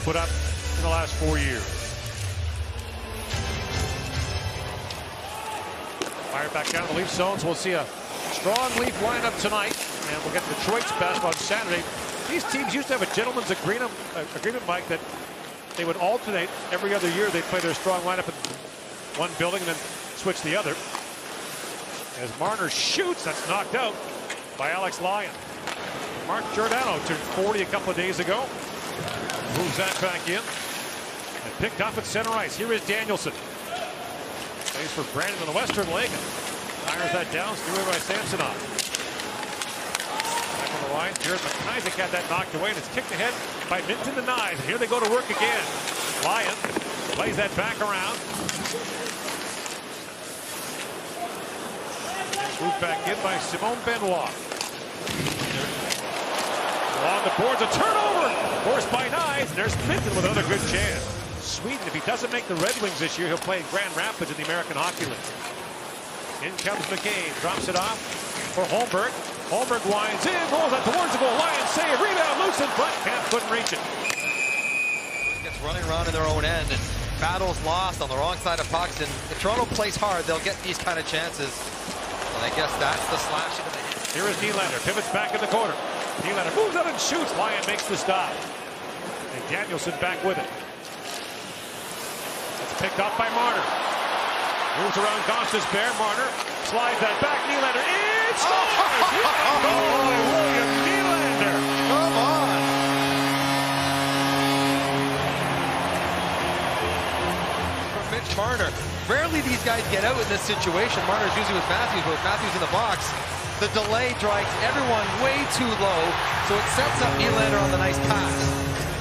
put up in the last 4 years. Fire back down to the Leaf zone, so we'll see a strong Leaf lineup tonight, and we'll get Detroit's best on Saturday. These teams used to have a gentleman's agreement, Mike, that they would alternate every other year. They'd play their strong lineup in one building and then switch the other. As Marner shoots, that's knocked out by Alex Lyon. Mark Giordano turned 40 a couple of days ago. Moves that back in. And picked up at center ice. Here is Danielson. Plays for Brandon in the Western League. Fires that down, threw away by Samsonov. Back on the line. Jared McIsaac had that knocked away, and it's kicked ahead by Minton the Knives. And here they go to work again. Lyon plays that back around. Moved back in by Simone Benoit. Along the boards, a turnover forced by Knives. There's Minton with another good chance. Sweden, if he doesn't make the Red Wings this year, he'll play in Grand Rapids in the American Hockey League. In comes McCabe, drops it off for Holmberg. Holmberg winds in, rolls out towards the goal line, save, rebound, loose in front, couldn't reach it. Gets running around in their own end, and battles lost on the wrong side of pucks. And if Toronto plays hard, they'll get these kind of chances. And I guess that's the slash into the hit. Here is Nylander, pivots back in the corner. Nylander moves out and shoots. Lyon makes the stop. And Danielson back with it. It's picked up by Marner. Moves around Gostis Bear. Marner slides that back. Nylander in. Scores! Goal by William Nylander. Come on. For Mitch Marner. Rarely these guys get out in this situation. Marner's usually with Matthews, but with Matthews in the box, the delay drags everyone way too low, so it sets up Nylander on the nice pass.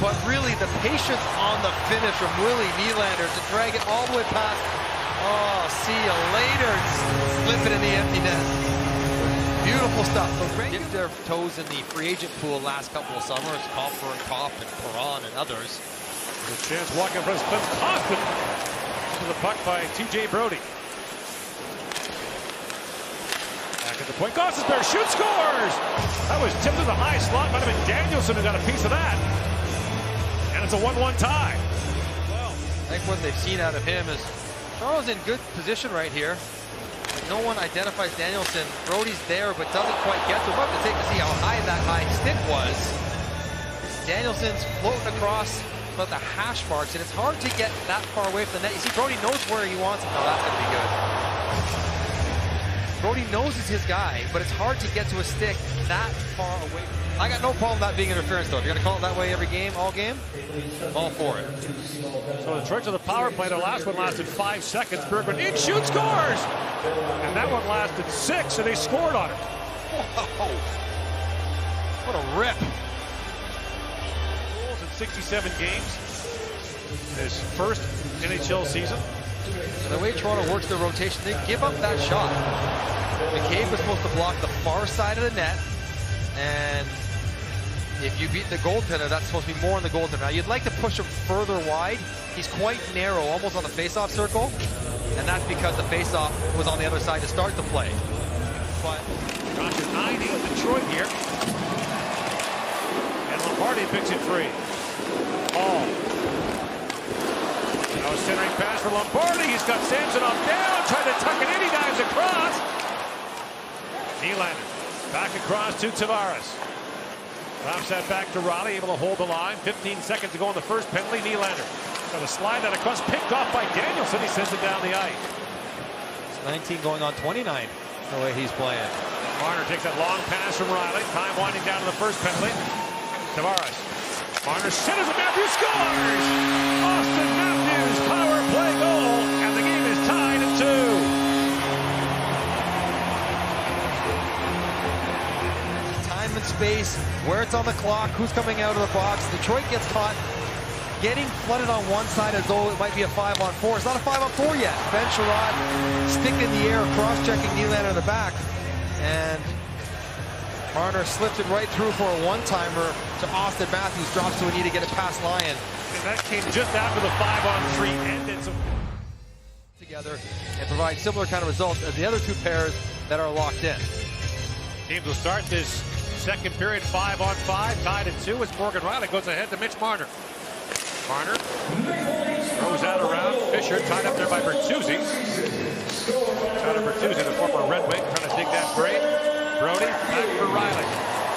But really, the patience on the finish from Willie Nylander to drag it all the way past. Oh, see you later. Slip it in the empty net. Beautiful stuff. So dipped their toes in the free agent pool last couple of summers. Copper and Kopp and Perron and others. There's a chance walking in front of Spence Hoffman. To the puck by T.J. Brody. Back at the point. Gostisbehere shoots, scores! That was tipped to the high slot. Might have been Danielson who got a piece of that. And it's a 1-1 tie. Well, I think what they've seen out of him is Toronto's in good position right here. No one identifies Danielson. Brody's there, but doesn't quite get to him. We'll have to take to see how high that high stick was. Danielson's floating across about the hash marks, and it's hard to get that far away from the net. You see, Brody knows where he wants it. No, that's going to be good. Brody knows it's his guy, but it's hard to get to a stick that far away. I got no problem with that being interference, though. If you're going to call it that way every game, all game, all for it. So Detroit to the power play. The last one lasted 5 seconds. Bergman in, shoots, scores! And that one lasted 6, and they scored on it. Whoa. What a rip. 67 games in his first NHL season. And the way Toronto works their rotation, they give up that shot. McCabe was supposed to block the far side of the net, and if you beat the goaltender, that's supposed to be more on the goaltender. Now, you'd like to push him further wide. He's quite narrow, almost on the face-off circle, and that's because the face-off was on the other side to start the play. But Roger 90 with Detroit here. And Lombardi picks it free. Ball. Now a centering pass for Lombardi. He's got Samsonov down, trying to tuck it in. He dives across. Nylander back across to Tavares. Drops that back to Raleigh, able to hold the line. 15 seconds to go on the first penalty. Nylander got to slide that across, picked off by Danielson. He sends it down the ice. It's 19 going on 29 the way he's playing. Marner takes that long pass from Riley. Time winding down to the first penalty. Tavares. Marner centers and Matthews scores! Austin Matthews power play goal, and the game is tied at 2. Time and space, where it's on the clock, who's coming out of the box. Detroit gets caught getting flooded on one side as though it might be a 5-on-4. It's not a 5-on-4 yet. Ben Sherrod stick in the air, cross-checking Nylander in the back, and Marner slipped it right through for a one-timer to Austin Matthews, drops to a knee to get it past Lyon. And that came just after the 5-on-3 ended. So together and provide similar kind of results as the other two pairs that are locked in. Teams will start this second period 5-on-5, tied at 2 as Morgan Riley goes ahead to Mitch Marner. Marner throws that around. Fisher tied up there by Bertuzzi. Bertuzzi, the former Red Wing, trying to dig that break. Brody back for Riley.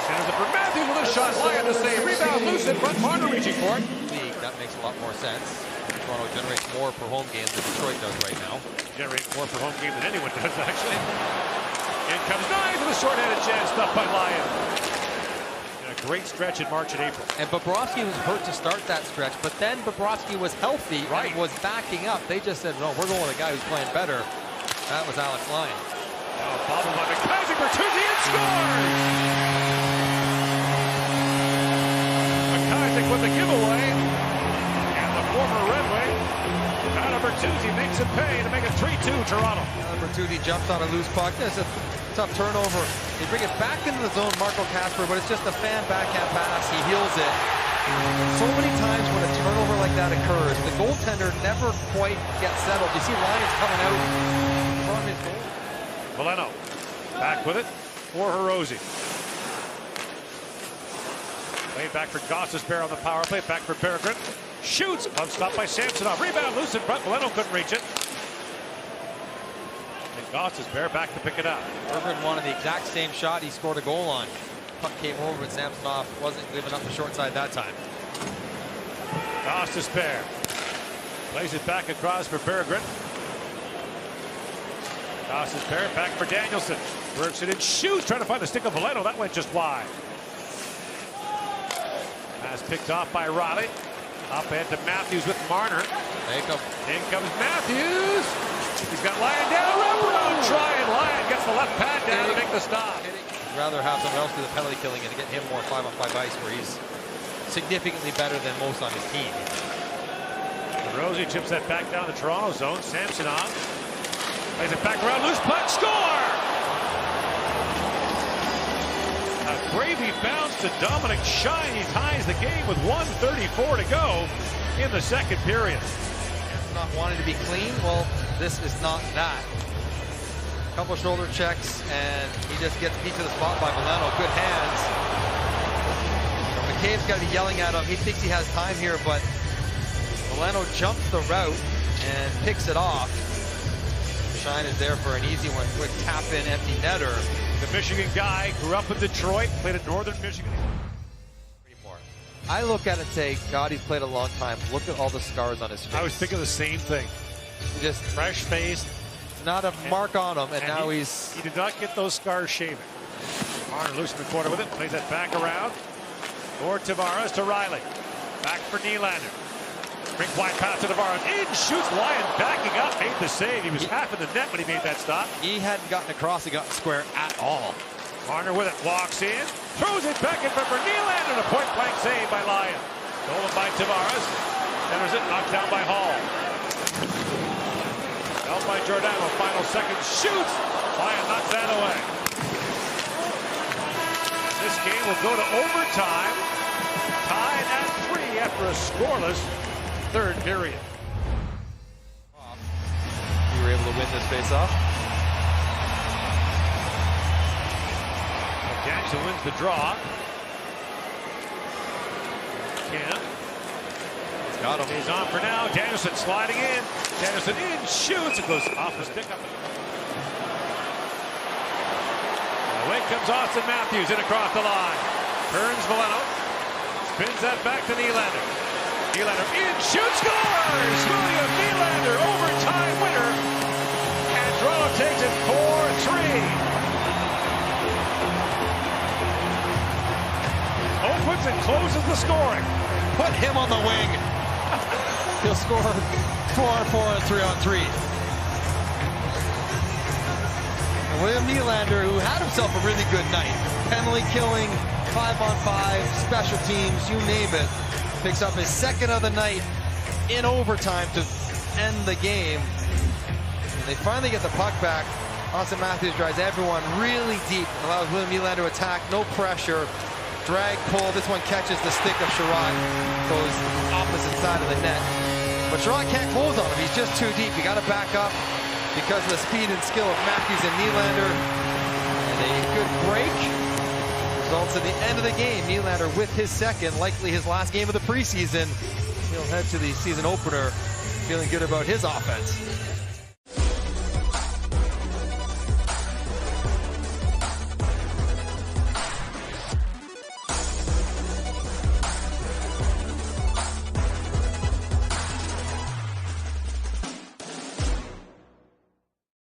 Centers it for Matthews with a shot. Lyon to save. Rebound loose in front. Marner reaching for it. That makes a lot more sense. Toronto generates more per home game than Detroit does right now. Generates more per home game than anyone does, actually. In comes Knies with a short-handed chance, stuffed by Lyon. And a great stretch in March and April. And Bobrovsky was hurt to start that stretch, but then Bobrovsky was healthy and was backing up. They just said, no, we're going with a guy who's playing better. That was Alex Lyon. Oh, bobbled by McKenzie, Bertuzzi, and scores! McKenzie with the giveaway. And the former Red Wing, Bertuzzi makes it pay to make it 3-2 Toronto. Bertuzzi jumps on a loose puck. It's a tough turnover. They bring it back into the zone, Marco Kasper, but it's just a fan backhand pass. He heals it. So many times when a turnover like that occurs, the goaltender never quite gets settled. You see Lyons coming out from his goal. Veleno back with it for Hirose. Way back for Gostisbehere on the power play. Back for Peregrine. Shoots. Glove stopped by Samsonov. Rebound loose in front. Veleno couldn't reach it. And Gostisbehere back to pick it up. Peregrine wanted the exact same shot he scored a goal on. Puck came over, but Samsonov wasn't giving up the short side that time. Gostisbehere plays it back across for Peregrine. Gostisbehere back for Danielson. Works it in, shoots, trying to find the stick of Veleno. That went just wide. Pass picked off by Riley. Up ahead to Matthews with Marner. In comes Matthews. He's got Lyon down. Wraparound try, and Lyon gets the left pad down to make the stop. I'd rather have someone else do the penalty killing and get him more 5-on-5 ice where he's significantly better than most on his team. Hirose chips that back down the Toronto zone. Samsonov plays it back around, loose puck, score! A gravy bounce to Dominic Shine. He ties the game with 1:34 to go in the second period. Not wanting to be clean, well, this is not that. Couple shoulder checks, and he just gets beat to the spot by Veleno. Good hands. McCabe's got to be yelling at him. He thinks he has time here, but Veleno jumps the route and picks it off. Shine is there for an easy one. Quick tap-in, empty netter. The Michigan guy grew up in Detroit, played at Northern Michigan. I look at it and say, God, he's played a long time. Look at all the scars on his face. I was thinking the same thing. Just fresh face. Not a mark on him, and now he did not get those scars shaven. Marner loose in the corner with it, plays that back around. For Tavares to Riley. Back for Nylander. Bring wide pass to Tavares. In shoots, Lyon backing up, made the save. He was half in the net when he made that stop. He hadn't gotten across, he got square at all. Marner with it, walks in, throws it back in front for Nylander. A point-blank save by Lyon. Stolen by Tavares. Centers it, knocked down by Hall. Held by Giordano, final second, shoots! Lyon knocks that away. This game will go to overtime, tied at 3 after a scoreless third period. You were able to win this face-off. Jackson wins the draw. Cam. Got him. He's on for now. Danielson sliding in. Danielson in, shoots. It goes off the stick up. Away comes Austin Matthews in across the line. Turns Veleno. Spins that back to Nylander. Nylander in, shoots, scores! William Nylander, overtime winner. And Toronto takes it 4-3. Opens and closes the scoring. Put him on the wing. He'll score 4-on-4 and 3-on-3. And William Nylander, who had himself a really good night. Penalty killing, 5-on-5, special teams, you name it. Picks up his second of the night in overtime to end the game. And they finally get the puck back. Austin Matthews drives everyone really deep. Allows William Nylander to attack, no pressure. Drag pull, this one catches the stick of Sherrod, goes opposite side of the net. But Sherrod can't close on him, he's just too deep. You gotta back up because of the speed and skill of Matthews and Nylander. And a good break results in the end of the game. Nylander with his second, likely his last game of the preseason. he'll head to the season opener feeling good about his offense.